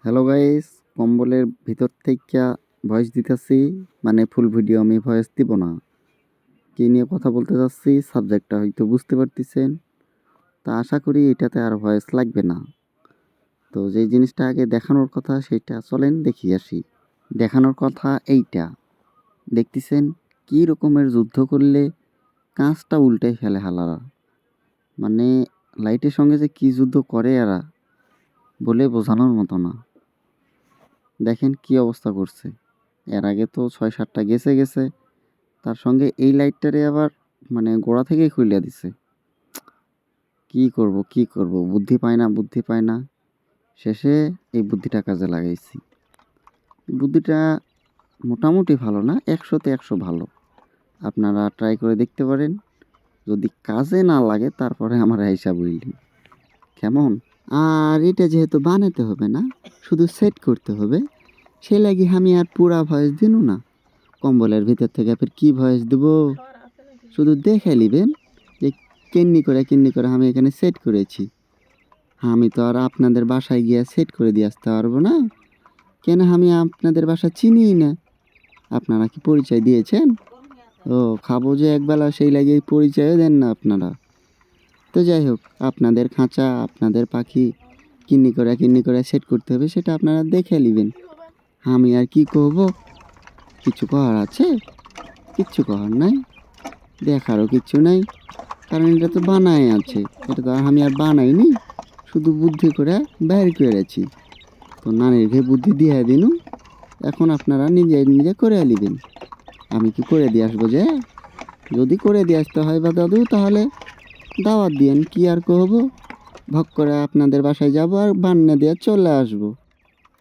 Hello guys, কম্বলের ভিতর থেকে ভয়েস দিতেছি, মানে ফুল ভিডিও আমি ভয়েস দিব না। কি নিয়ে কথা বলতে যাচ্ছি সাবজেক্টটা হয়তো বুঝতে পারতেছেন। তা আশা করি এটাতে আর ভয়েস লাগবে না। তো যেই জিনিসটা আগে দেখানোর কথা সেটা চলেন দেখি আসি। দেখানোর কথা এইটা, দেখতেছেন কি রকমের যুদ্ধ করলে কাঁচটা উল্টে ফেলে হালারা। মানে লাইটের সঙ্গে যে কি যুদ্ধ করে এরা বলে বোঝানোর মতো না। দেখেন কি অবস্থা করছে। এর আগে তো ৬-৭টা গেছে, তার সঙ্গে এই লাইটটারে আবার মানে গোড়া থেকেই খুইলা দিছে। কি করব বুদ্ধি পায় না। শেষে এই বুদ্ধিটা কাজে লাগাইছি। বুদ্ধিটা মোটামুটি ভালো না, ১০০ তে ১০০ ভালো। আপনারা ট্রাই করে দেখতে পারেন। যদি কাজে না লাগে তারপরে আমার হিসাব বইলেন। কেমন? আর এটা যেহেতু বানাতে হবে না, শুধু সেট করতে হবে, সে লাগি আমি আর পুরা ভয়েস দিনু না। কম্বলের ভিতর থেকে ফের কি ভয়েস দেব, শুধু দেখে নিবেন যে কেন্নি করে আমি এখানে সেট করেছি। আমি তো আর আপনাদের বাসায় গিয়ে সেট করে দিয়ে আসতে পারবো না, কেন আমি আপনাদের বাসা চিনি না। আপনারা কি পরিচয় দিয়েছেন? ও, খাবো যে একবেলা সেই লাগে পরিচয়ও দেন না আপনারা। তো যাই হোক, আপনাদের খাঁচা আপনাদের পাখি কিন্নি করে সেট করতে হবে, সেটা আপনারা দেখে নেবেন। আমি আর কি করব? কিছু করার আছে? কিচ্ছু করার নাই, দেখারও কিচ্ছু নাই, কারণ এটা তো বানাই আছে। এটা তো আমি আর বানাইনি, শুধু বুদ্ধি করে বের করেছি। তো নানির ঘে বুদ্ধি দিয়ে দিনু, এখন আপনারা নিজে করে নিবেন। আমি কি করে দিয়ে আসবো যে? যদি করে দিয়ে আসতে হয় বা দাদু, তাহলে দাওয়াত দিয়েন, কি আর করবো। ভক করে আপনাদের বাসায় যাব আর বান্না দিয়ে চলে আসবো।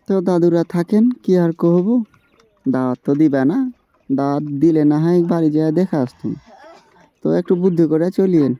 তো দাদুরা থাকেন, কি আর করবো। দাওয়াত তো দিবে না, দাওয়াত দিলে না হয় বাড়ি যেয়ে দেখে আসতুন। তো একটু বুদ্ধি করে চলিয়েন।